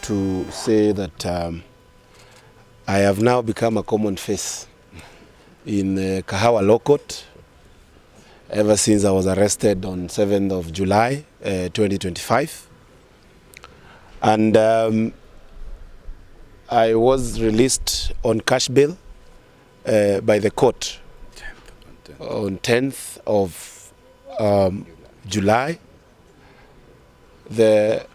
to say that I have now become a common face in Kahawa Law Court ever since I was arrested on 7th of July 2025. And I was released on cash bail by the court on 10th of July. The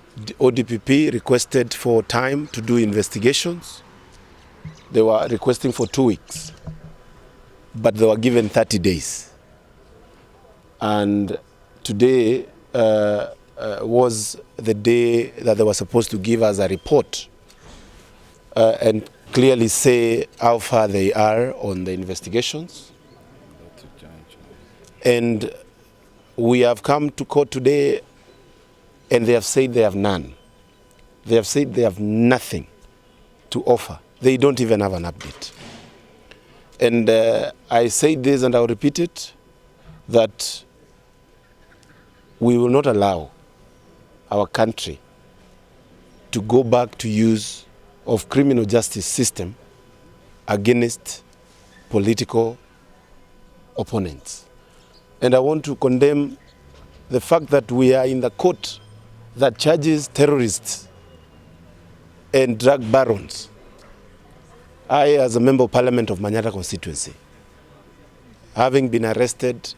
ODPP requested for time to do investigations. They were requesting for 2 weeks, but they were given 30 days. And today was the day that they were supposed to give us a report and clearly say how far they are on the investigations. And we have come to court today and they have said they have none. They have said they have nothing to offer. They don't even have an update. And I say this and I'll repeat it, that we will not allow our country to go back to use of criminal justice system against political opponents. And I want to condemn the fact that we are in the court that charges terrorists and drug barons. I, as a member of parliament of Manyata constituency, having been arrested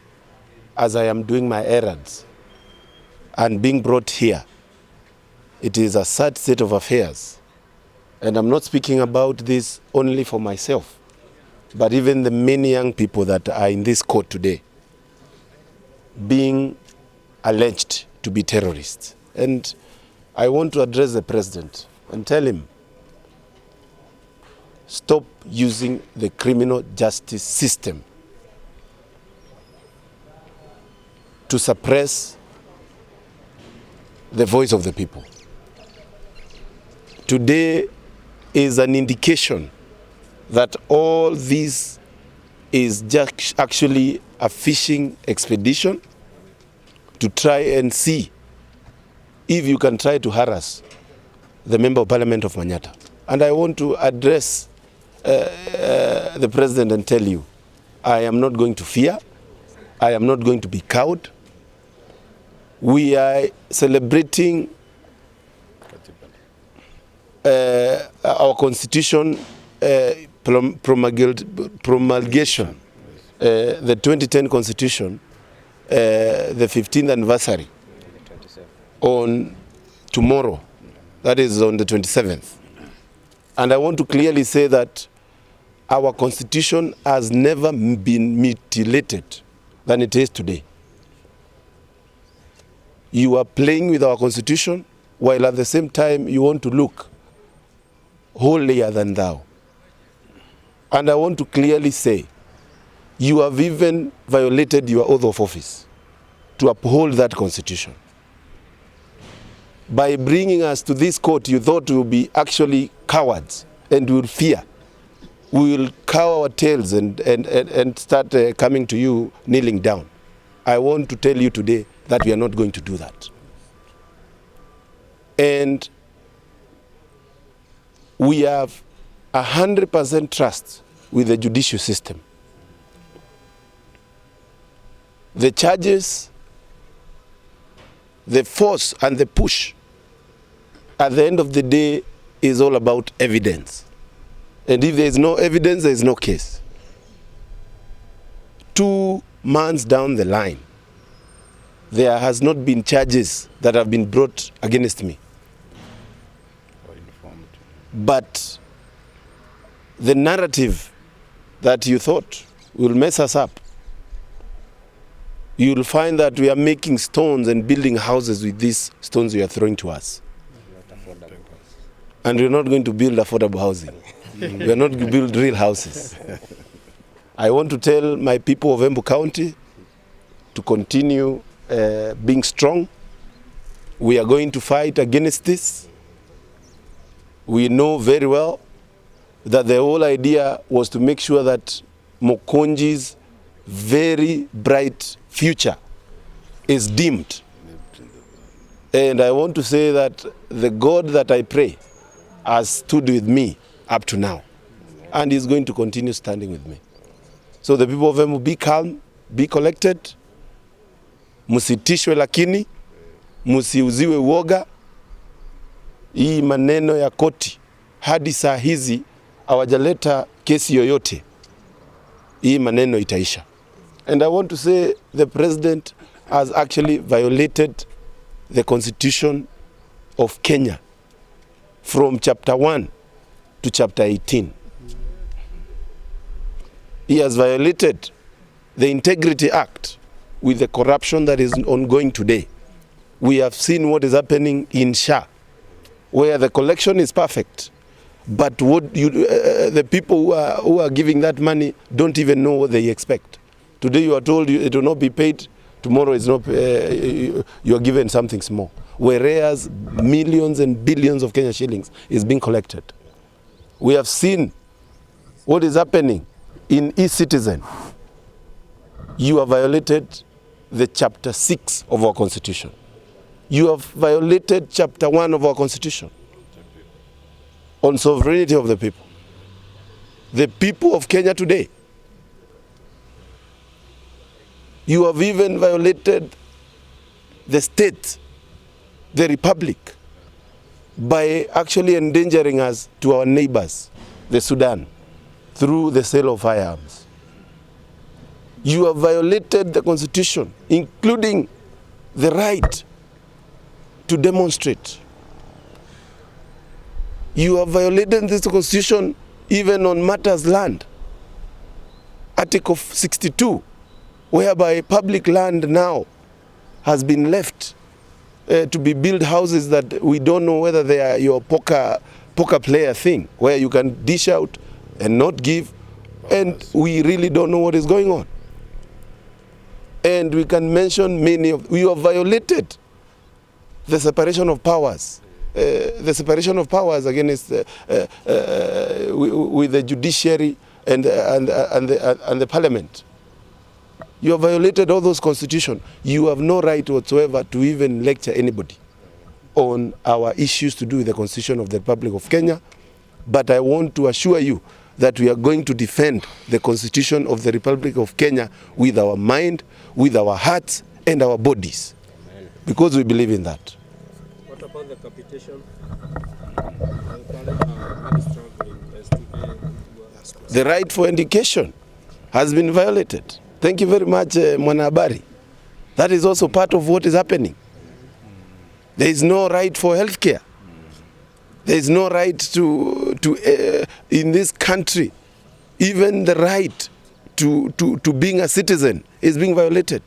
as I am doing my errands and being brought here, it is a sad state of affairs. And I'm not speaking about this only for myself, but even the many young people that are in this court today being alleged to be terrorists. And I want to address the president and tell him, stop using the criminal justice system to suppress the voice of the people. Today is an indication that all this is just actually a fishing expedition to try and see if you can try to harass the member of parliament of Manyata. And I want to address the president and tell you, I am not going to fear. I am not going to be cowed. We are celebrating our constitution promulgation, the 2010 constitution, the 15th anniversary on tomorrow, that is on the 27th. And I want to clearly say that our constitution has never been mutilated than it is today. You are playing with our constitution while at the same time you want to look holier than thou. And I want to clearly say, you have even violated your oath of office to uphold that constitution. By bringing us to this court, you thought we would be actually cowards and we will fear. We will cow our tails and start coming to you kneeling down. I want to tell you today that we are not going to do that. And we have 100% trust with the judicial system. The charges, the force and the push, at the end of the day, is all about evidence. And if there is no evidence, there is no case. 2 months down the line, there has not been charges that have been brought against me. But the narrative that you thought will mess us up, you will find that we are making stones and building houses with these stones you are throwing to us. And we're not going to build affordable housing. We're not going to build real houses. I want to tell my people of Embu County to continue being strong. We are going to fight against this. We know very well that the whole idea was to make sure that Mokonji's very bright future is dimmed. And I want to say that the God that I pray has stood with me up to now, and is going to continue standing with me. So the people of Embu, be calm, be collected, musitishwe, lakini musiuziwe uoga. Hii maneno ya koti hadi saa hizi hawajaleta kesi yoyote. Hii maneno itaisha. And I want to say the president has actually violated the constitution of Kenya from chapter 1 to chapter 18. He has violated the Integrity Act with the corruption that is ongoing today. We have seen what is happening in SHA, where the collection is perfect, but what the people who are giving that money don't even know what they expect. Today you are told it will not be paid, tomorrow it's not, you are given something small. Whereas millions and billions of Kenya shillings is being collected. We have seen what is happening in eCitizen. You have violated the chapter 6 of our constitution. You have violated chapter 1 of our constitution on sovereignty of the people. The people of Kenya today. You have even violated the state, the republic, by actually endangering us to our neighbors, the Sudan, through the sale of firearms. You have violated the constitution, including the right to demonstrate. You have violated this constitution even on matters land. Article 62, whereby public land now has been left to be built houses that we don't know whether they are your poker player thing, where you can dish out and not give, and we really don't know what is going on. And we can mention many of, we have violated the separation of powers. The separation of powers against with the judiciary and the parliament. You have violated all those constitutions. You have no right whatsoever to even lecture anybody on our issues to do with the Constitution of the Republic of Kenya. But I want to assure you that we are going to defend the Constitution of the Republic of Kenya with our mind, with our hearts, and our bodies. Amen. Because we believe in that. What about the capitation? The right for education has been violated. Thank you very much, Mwanahabari. That is also part of what is happening. There is no right for healthcare. There is no right to in this country. Even the right to being a citizen is being violated.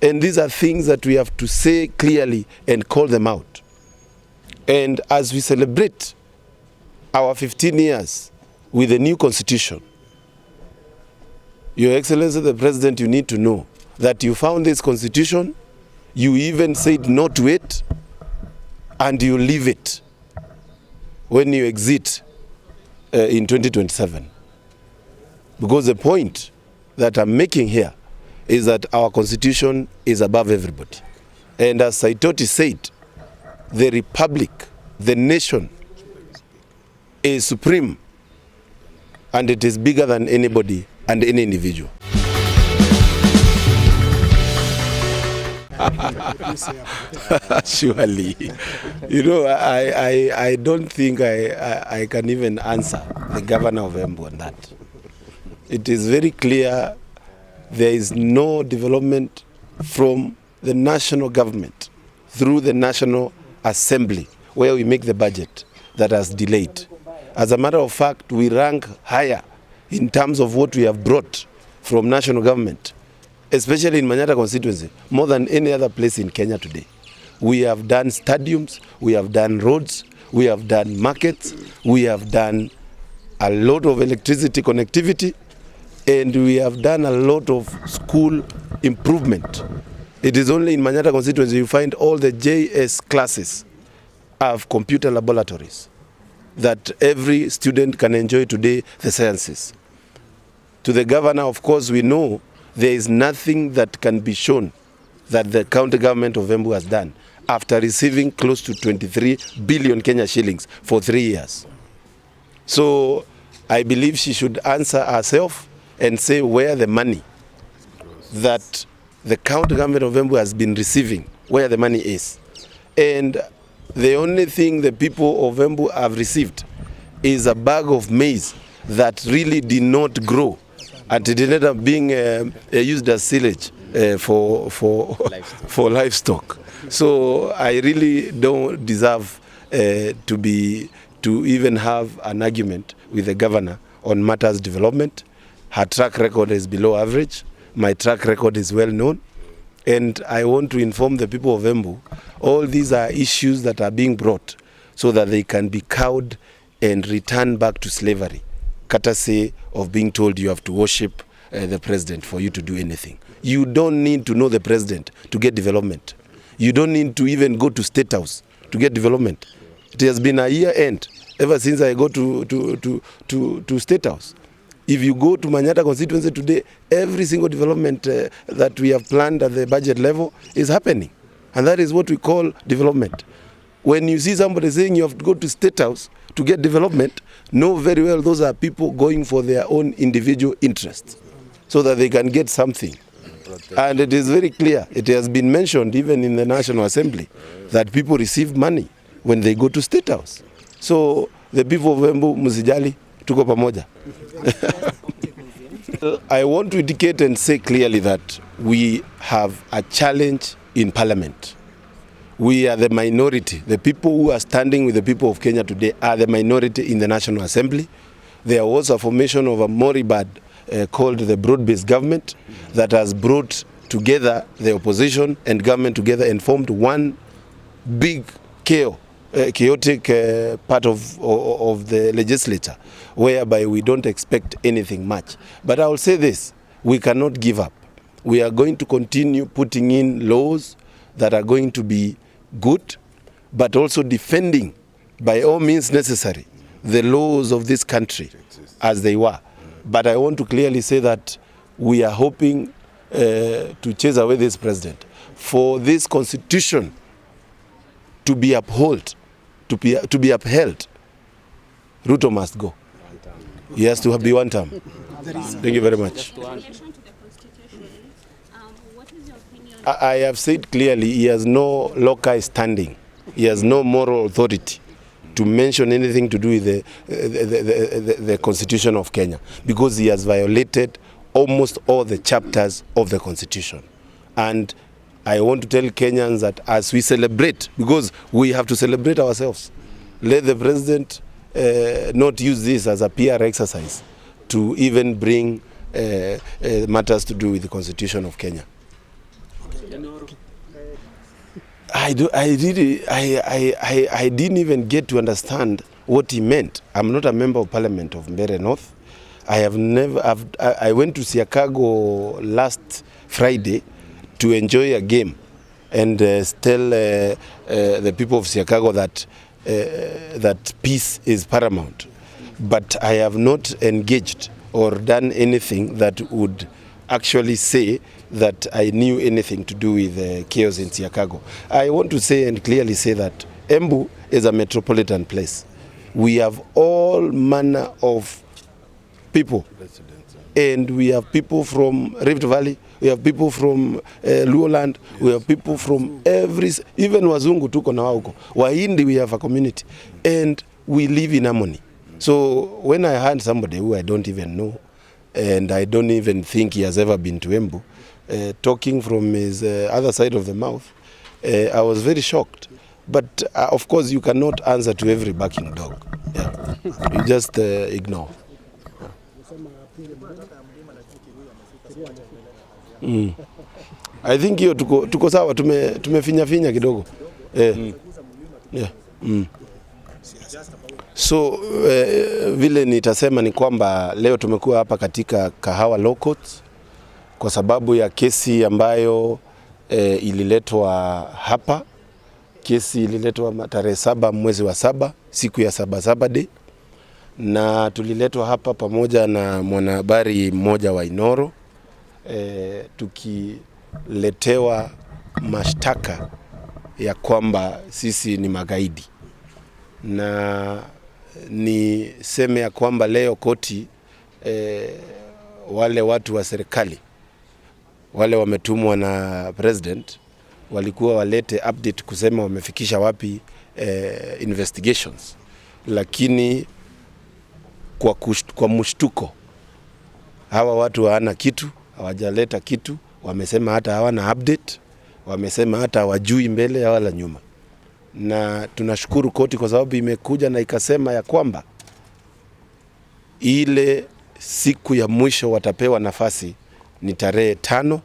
And these are things that we have to say clearly and call them out. And as we celebrate our 15 years with the new constitution, Your Excellency the President, you need to know that you found this constitution, you even said no to it, and you leave it when you exit in 2027. Because the point that I'm making here is that our constitution is above everybody. And as Saitoti said, the republic, the nation is supreme, and it is bigger than anybody and any individual. Surely. You know, I don't think I can even answer the governor of Embu on that. It is very clear there is no development from the national government through the National Assembly, where we make the budget, that has delayed. As a matter of fact, we rank higher in terms of what we have brought from national government, especially in Manyata constituency, more than any other place in Kenya today. We have done stadiums, we have done roads, we have done markets, we have done a lot of electricity connectivity, and we have done a lot of school improvement. It is only in Manyata constituency you find all the JS classes have computer laboratories that every student can enjoy today the sciences. To the governor, of course, we know there is nothing that can be shown that the county government of Embu has done after receiving close to 23 billion Kenya shillings for 3 years. So I believe she should answer herself and say where the money that the county government of Embu has been receiving, where the money is. And the only thing the people of Embu have received is a bag of maize that really did not grow, and it ended up being used as silage for livestock. So I really don't deserve to even have an argument with the governor on matters development. Her track record is below average. My track record is well known. And I want to inform the people of Embu, all these are issues that are being brought so that they can be cowed and returned back to slavery, courtesy of being told you have to worship the president for you to do anything. You don't need to know the president to get development. You don't need to even go to State House to get development. It has been a year end ever since I go to State House. If you go to Manyata constituency today, every single development that we have planned at the budget level is happening. And that is what we call development. When you see somebody saying you have to go to State House to get development, know very well those are people going for their own individual interests so that they can get something. And it is very clear, it has been mentioned even in the National Assembly, that people receive money when they go to State House. So the people of Embu, musijali, tuko pamoja. I want to indicate and say clearly that we have a challenge in Parliament. We are the minority. The people who are standing with the people of Kenya today are the minority in the National Assembly. There was a formation of a moribund called the broad-based government that has brought together the opposition and government together and formed one big chaotic part of the legislature, whereby we don't expect anything much. But I will say this, we cannot give up. We are going to continue putting in laws that are going to be good, but also defending, by all means necessary, the laws of this country as they were. But I want to clearly say that we are hoping to chase away this president. For this constitution to be upheld, to be upheld, Ruto must go. He has to be one term. Thank you very much. I have said clearly he has no local standing. He has no moral authority to mention anything to do with the Constitution of Kenya, because he has violated almost all the chapters of the Constitution. And I want to tell Kenyans that as we celebrate, because we have to celebrate ourselves, let the president not use this as a PR exercise to even bring matters to do with the Constitution of Kenya. I didn't even get to understand what he meant. I'm not a member of Parliament of Mbeere North. I went to Siakago last Friday to enjoy a game and tell the people of Siakago that peace is paramount. But I have not engaged or done anything that would actually say that I knew anything to do with chaos in Siakago. I want to say and clearly say that Embu is a metropolitan place. We have all manner of people, and we have people from Rift Valley, we have people from Luoland, we have people from even Wazungu tuko na wauko. Wahindi, we have a community, and we live in harmony. So when I heard somebody who I don't even know, and I don't even think he has ever been to Embu, talking from his other side of the mouth, I was very shocked. But of course, you cannot answer to every barking dog. Yeah. You just ignore. I think hiyo tuko sawa, tumefinya kidogo. Yeah. So vile nitasema ni kwamba leo tumekuwa hapa katika Kahawa Law Court kwa sababu ya kesi ambayo ililetwa hapa. Kesi ililetwa tarehe 7 mwezi wa 7, siku ya Sabasaba Day, na tuliletwa hapa pamoja na mwanahabari mmoja wa Inoro, tukiletewa mashtaka ya kwamba sisi ni magaidi, na niseme ya kwamba leo koti wale watu wa serikali wale wametumwa na president walikuwa walete update kusema wamefikisha wapi investigations, lakini kwa mshtuko hawa watu hawana kitu, hawajaleta kitu. Wamesema hata hawana update, wamesema hata hawajui mbele wala nyuma. Na tunashukuru koti kwa sababu imekuja na ikasema ya kwamba ile siku ya mwisho watapewa nafasi ni tarehe 5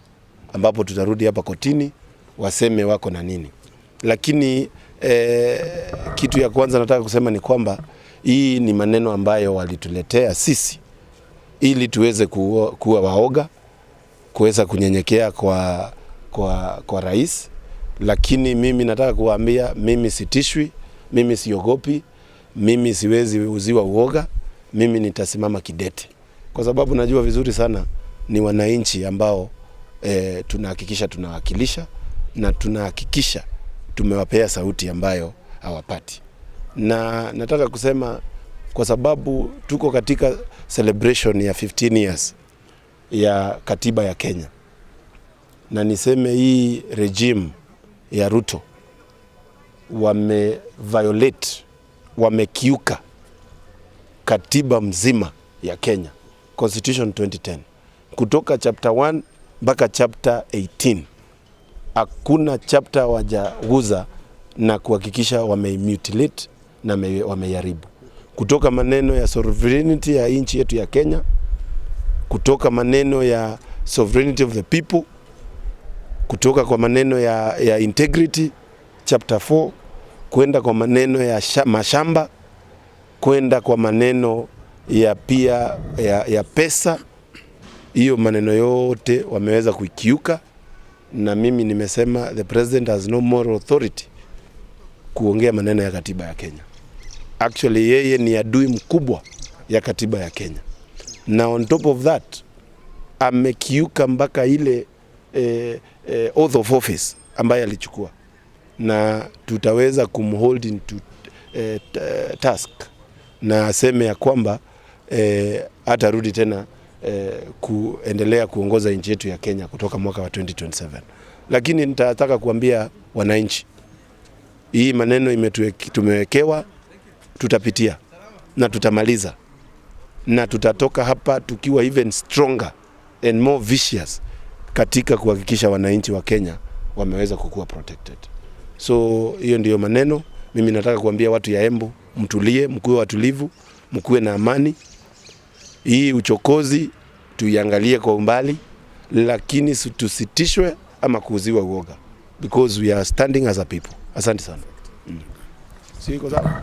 ambapo tutarudi hapa kotini waseme wako na nini. Lakini kitu ya kwanza nataka kusema ni kwamba hii ni maneno ambayo walituletea sisi ili tuweze kuwa waoga, kuweza kunyenyekea kwa rais. Lakini mimi nataka kuwaambia, mimi sitishwi, mimi siogopi, mimi siwezi uziwa uoga, mimi nitasimama kidete. Kwa sababu najua vizuri sana ni wananchi ambao tunahakikisha tunawakilisha na tunahakikisha tumewapea sauti ambayo hawapati. Na nataka kusema kwa sababu tuko katika celebration ya 15 years ya katiba ya Kenya, na niseme hii regime ya Ruto wamekiuka katiba mzima ya Kenya, Constitution 2010, kutoka chapter 1 mpaka chapter 18. Hakuna chapter wajaguza na kuhakikisha wamemutilate na wameharibu, kutoka maneno ya sovereignty ya nchi yetu ya Kenya, kutoka maneno ya sovereignty of the people, kutoka kwa maneno ya integrity chapter 4, kwenda kwa maneno ya mashamba, kwenda kwa maneno ya pia ya pesa. Hiyo maneno yote wameweza kuikiuka, na mimi nimesema the president has no moral authority kuongea maneno ya katiba ya Kenya. Actually yeye ni adui mkubwa ya katiba ya Kenya, na on top of that amekiuka mpaka ile oath of office ambaye alichukua, na tutaweza kumhold into task na aseme ya kwamba atarudi tena kuendelea kuongoza nchi yetu ya Kenya kutoka mwaka wa 2027. Lakini nitataka kuambia wananchi, hii maneno tumewekewa, tutapitia na tutamaliza, na tutatoka hapa tukiwa even stronger and more vicious katika kuhakikisha wananchi wa Kenya wameweza kukuwa protected. So hiyo ndiyo maneno. Mimi nataka kuambia watu ya Embu, mtulie, mkuwe watulivu, mkuwe na amani. Hii uchokozi tuiangalie kwa umbali, lakini tusitishwe ama kuuziwa uoga, because we are standing as a people. Asante sana. Siko sawa?